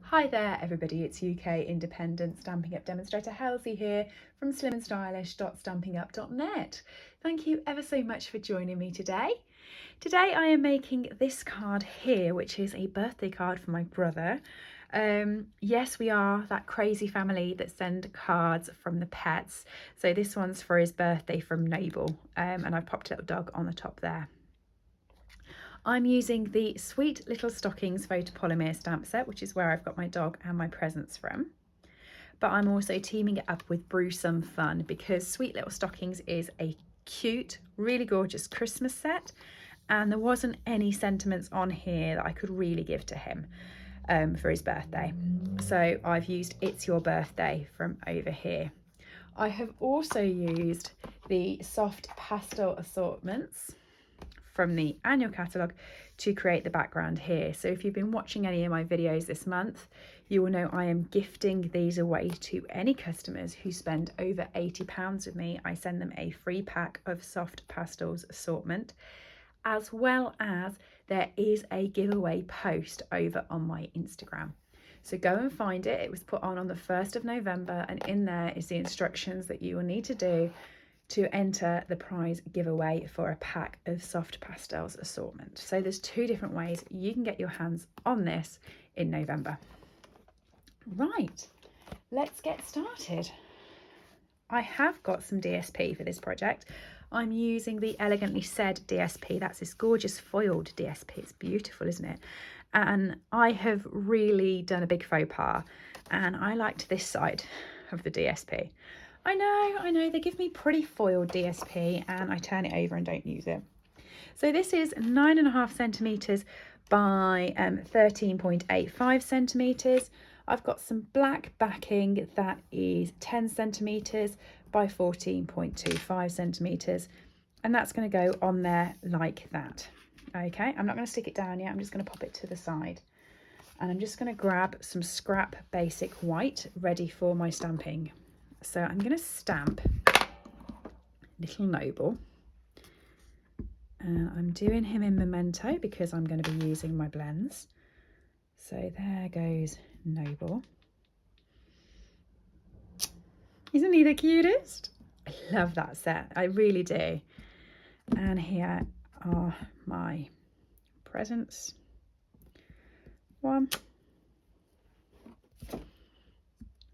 Hi there everybody, it's UK independent Stampin' Up demonstrator Halsey here from SlimmandStylish.stampinup.net. Thank you ever so much for joining me today. Today I am making this card here, which is a birthday card for my brother. Yes, we are that crazy family that send cards from the pets. So this one's for his birthday from Noble, and I've popped a little dog on the top there. I'm using the Sweet Little Stockings photopolymer stamp set, which is where I've got my dog and my presents from. But I'm also teaming it up with Brew Some Fun because Sweet Little Stockings is a cute, really gorgeous Christmas set, and there wasn't any sentiments on here that I could really give to him for his birthday. So I've used It's Your Birthday from over here. I have also used the soft pastel assortments from the annual catalogue to create the background here. So if you've been watching any of my videos this month, you will know I am gifting these away to any customers who spend over £80 with me. I send them a free pack of soft pastels assortment, as well as there is a giveaway post over on my Instagram. So go and find it. It was put on the 1st of November, and in there is the instructions that you will need to do to enter the prize giveaway for a pack of soft pastels assortment. So there's two different ways you can get your hands on this in November. Right, let's get started. I have got some DSP for this project. I'm using the Elegantly Said DSP. That's this gorgeous foiled DSP. It's beautiful, isn't it? And I have really done a big faux pas, and I liked this side of the DSP. I know, they give me pretty foiled DSP and I turn it over and don't use it. So this is 9.5 centimetres by 13.85 centimetres. I've got some black backing that is 10 centimetres by 14.25 centimetres, and that's going to go on there like that. Okay, I'm not going to stick it down yet, I'm just going to pop it to the side. And I'm just going to grab some scrap basic white ready for my stamping. So I'm going to stamp Little Noble. I'm doing him in Memento because I'm going to be using my blends. So there goes Noble. Isn't he the cutest? I love that set, I really do. And here are my presents. 1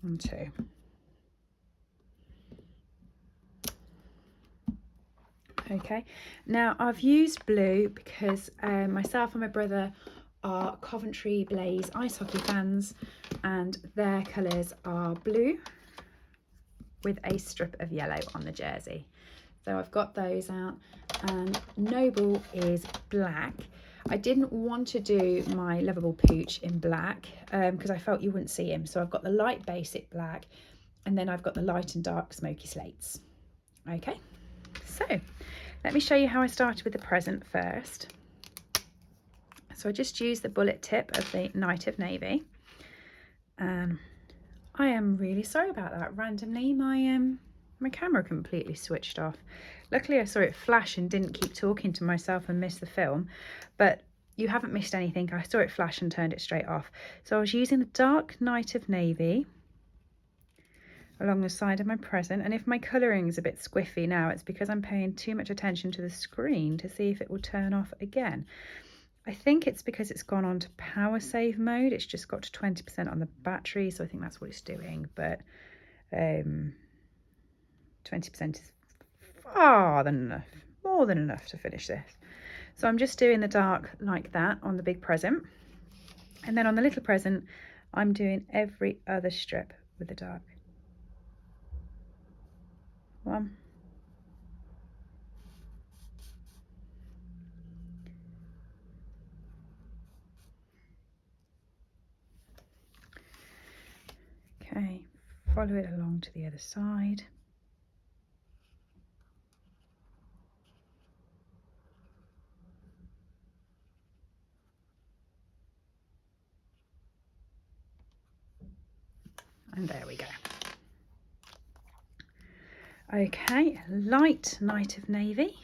and 2. Okay, now I've used blue because myself and my brother are Coventry Blaze ice hockey fans, and their colours are blue with a strip of yellow on the jersey. So I've got those out, and Noble is black. I didn't want to do my Lovable Pooch in black because I felt you wouldn't see him. So I've got the light basic black, and then I've got the light and dark smoky slates. Okay, so let me show you how I started with the present first. So I just used the bullet tip of the Night of Navy. I am really sorry about that. Randomly, my camera completely switched off. Luckily, I saw it flash and didn't keep talking to myself and miss the film. But you haven't missed anything. I saw it flash and turned it straight off. So I was using the dark Night of Navy along the side of my present, and if my colouring is a bit squiffy now, it's because I'm paying too much attention to the screen to see if it will turn off again. I think it's because it's gone on to power save mode. It's just got to 20% on the battery, so I think that's what it's doing, but 20% is far than enough, more than enough to finish this. So I'm just doing the dark like that on the big present, and then on the little present I'm doing every other strip with the dark. 1, 2. Okay, follow it along to the other side. And there we go. Okay, light Night of Navy.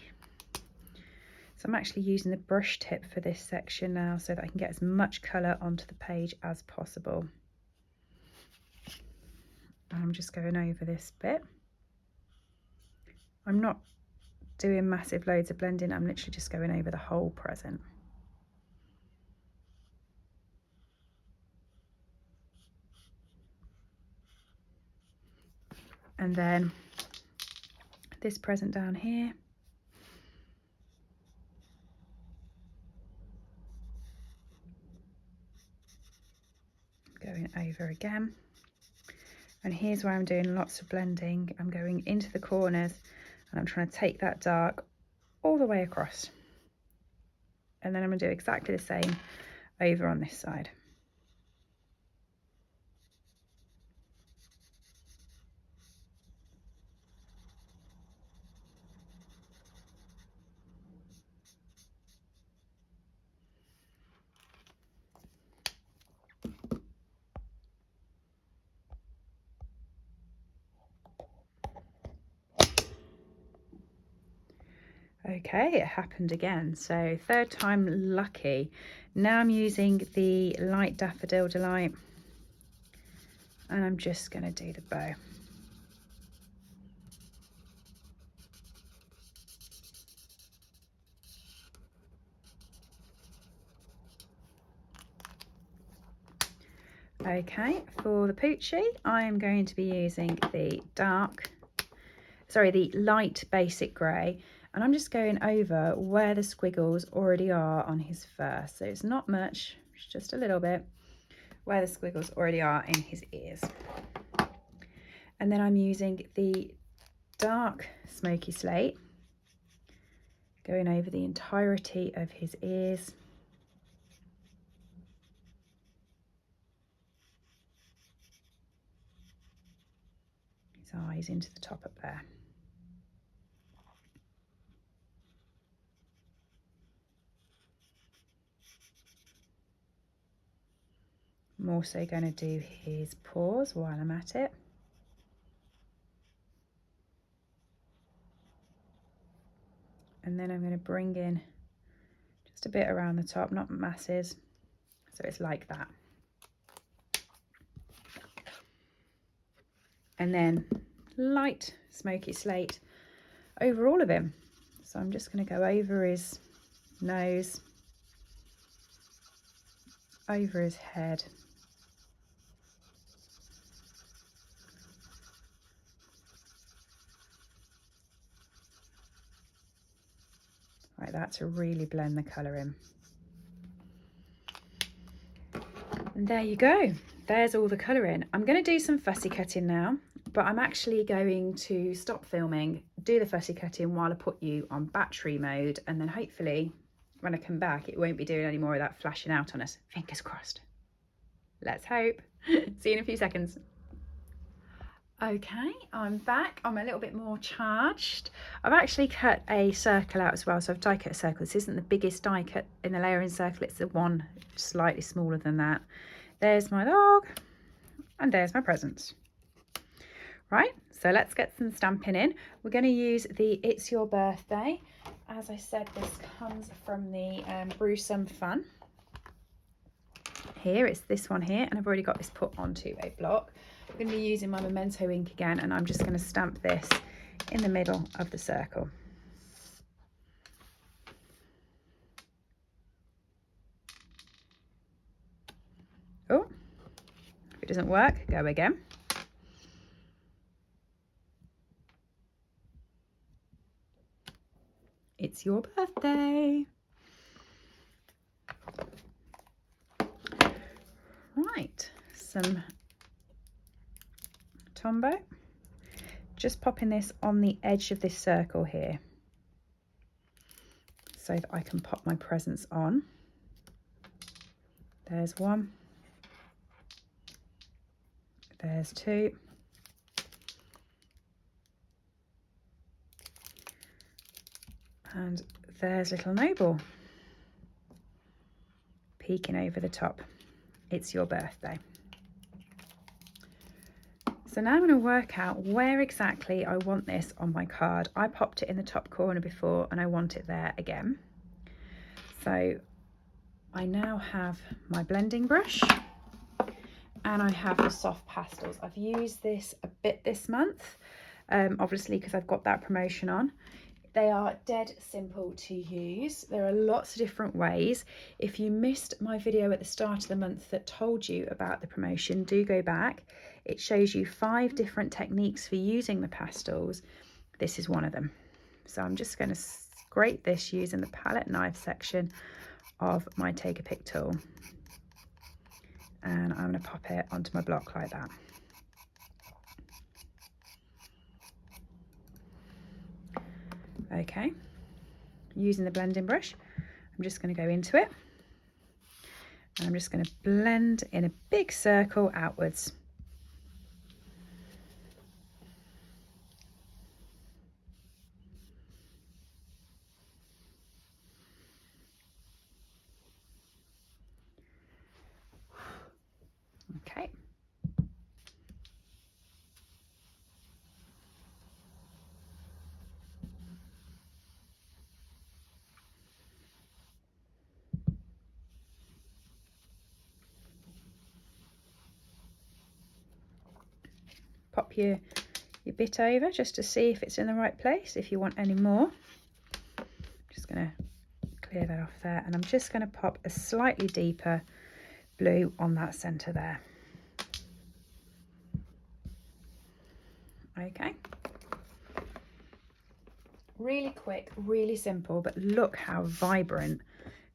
So I'm actually using the brush tip for this section now so that I can get as much colour onto the page as possible. And I'm just going over this bit. I'm not doing massive loads of blending, I'm literally just going over the whole present. And then this present down here, going over again. And here's where I'm doing lots of blending. I'm going into the corners and I'm trying to take that dark all the way across. And then I'm going to do exactly the same over on this side. Okay, it happened again. So third time lucky. Now I'm using the light Daffodil Delight and I'm just going to do the bow. Okay, for the Poochie, I am going to be using the the light basic grey, and I'm just going over where the squiggles already are on his fur. So it's not much, it's just a little bit where the squiggles already are in his ears. And then I'm using the dark smoky slate, going over the entirety of his ears. His eyes into the top up there. I'm also going to do his paws while I'm at it. And then I'm going to bring in just a bit around the top, not masses, so it's like that. And then light smoky slate over all of him. So I'm just going to go over his nose, over his head, like that, to really blend the colour in. And there you go, there's all the colour in. I'm going to do some fussy cutting now, but I'm actually going to stop filming, do the fussy cutting while I put you on battery mode, and then hopefully when I come back it won't be doing any more of that flashing out on us. Fingers crossed. Let's hope. See you in a few seconds. Okay, I'm back. I'm a little bit more charged. I've actually cut a circle out as well, so I've die cut a circle. This isn't the biggest die cut in the layering circle, it's the one slightly smaller than that. There's my dog, and there's my presents. Right, so let's get some stamping in. We're going to use the It's Your Birthday. As I said, this comes from the Brew Some Fun. Here, it's this one here, and I've already got this put onto a block. I'm going to be using my Memento ink again, and I'm just going to stamp this in the middle of the circle. Oh, if it doesn't work, go again. It's your birthday. Right, some Tombow. Just popping this on the edge of this circle here so that I can pop my presents on. There's one. There's two. And there's little Noble peeking over the top. It's your birthday. So now I'm going to work out where exactly I want this on my card. I popped it in the top corner before and I want it there again. So I now have my blending brush and I have the soft pastels. I've used this a bit this month, obviously because I've got that promotion on. They are dead simple to use. There are lots of different ways. If you missed my video at the start of the month that told you about the promotion, do go back. It shows you 5 different techniques for using the pastels. This is one of them. So I'm just going to scrape this using the palette knife section of my Take a Pic tool. And I'm going to pop it onto my block like that. Okay, using the blending brush, I'm just going to go into it and I'm just going to blend in a big circle outwards. Okay. Pop your bit over just to see if it's in the right place. If you want any more, just going to clear that off there, and I'm just going to pop a slightly deeper blue on that center there. Okay, really quick, really simple, but look how vibrant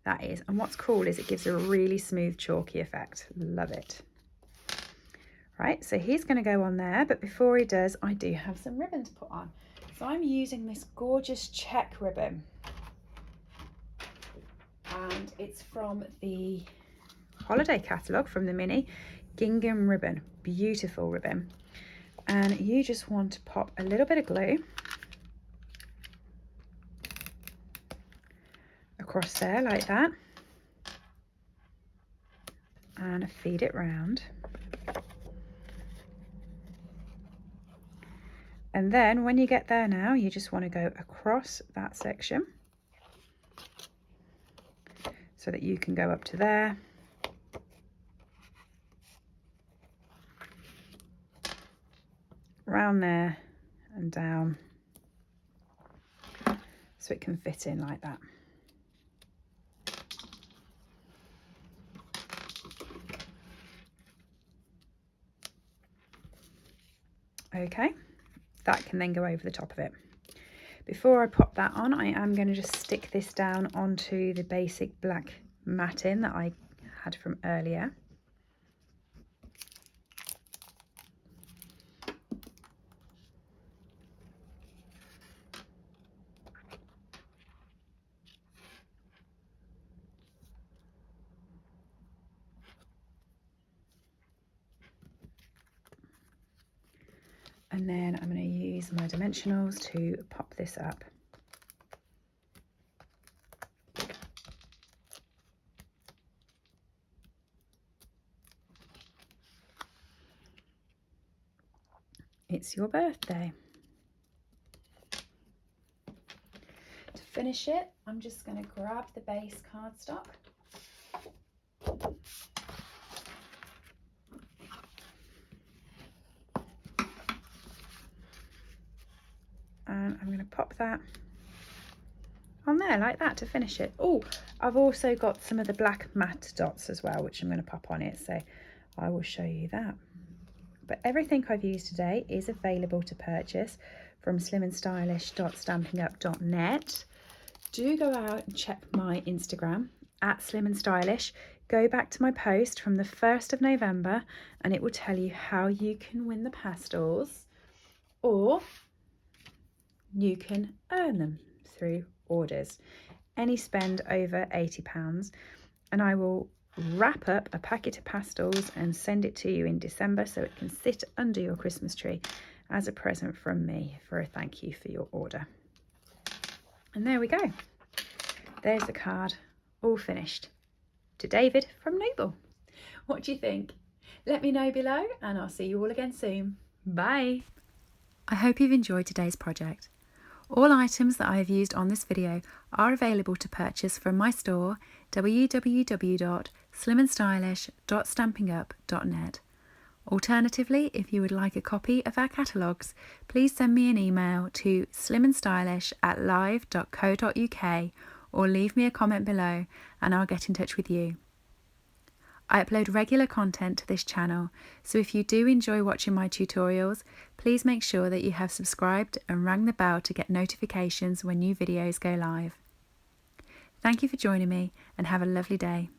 that is. And what's cool is it gives a really smooth chalky effect. Love it. Right, so he's going to go on there, but before he does, I do have some ribbon to put on. So I'm using this gorgeous check ribbon, and it's from the holiday catalogue from the mini gingham ribbon. Beautiful ribbon. And you just want to pop a little bit of glue across there like that and feed it round. And then when you get there now, you just want to go across that section so that you can go up to there. Round there and down so it can fit in like that. Okay, that can then go over the top of it. Before I pop that on, I am going to just stick this down onto the basic black matting that I had from earlier. And then I'm going to use my dimensionals to pop this up. It's your birthday. To finish it, I'm just going to grab the base cardstock. And I'm going to pop that on there like that to finish it. Oh, I've also got some of the black matte dots as well, which I'm going to pop on it, so I will show you that. But everything I've used today is available to purchase from SlimmandStylish.stampinup.net. Do go out and check my Instagram at SlimmandStylish. Go back to my post from the 1st of November and it will tell you how you can win the pastels, or you can earn them through orders. Any spend over £80 and I will wrap up a packet of pastels and send it to you in December so it can sit under your Christmas tree as a present from me for a thank you for your order. And there we go. There's the card, all finished. To David from Noble. What do you think? Let me know below and I'll see you all again soon. Bye. I hope you've enjoyed today's project. All items that I have used on this video are available to purchase from my store www.SlimmandStylish.stampinup.net. Alternatively, if you would like a copy of our catalogues, please send me an email to slimandstylish@live.co.uk or leave me a comment below and I'll get in touch with you. I upload regular content to this channel, so if you do enjoy watching my tutorials, please make sure that you have subscribed and rang the bell to get notifications when new videos go live. Thank you for joining me and have a lovely day.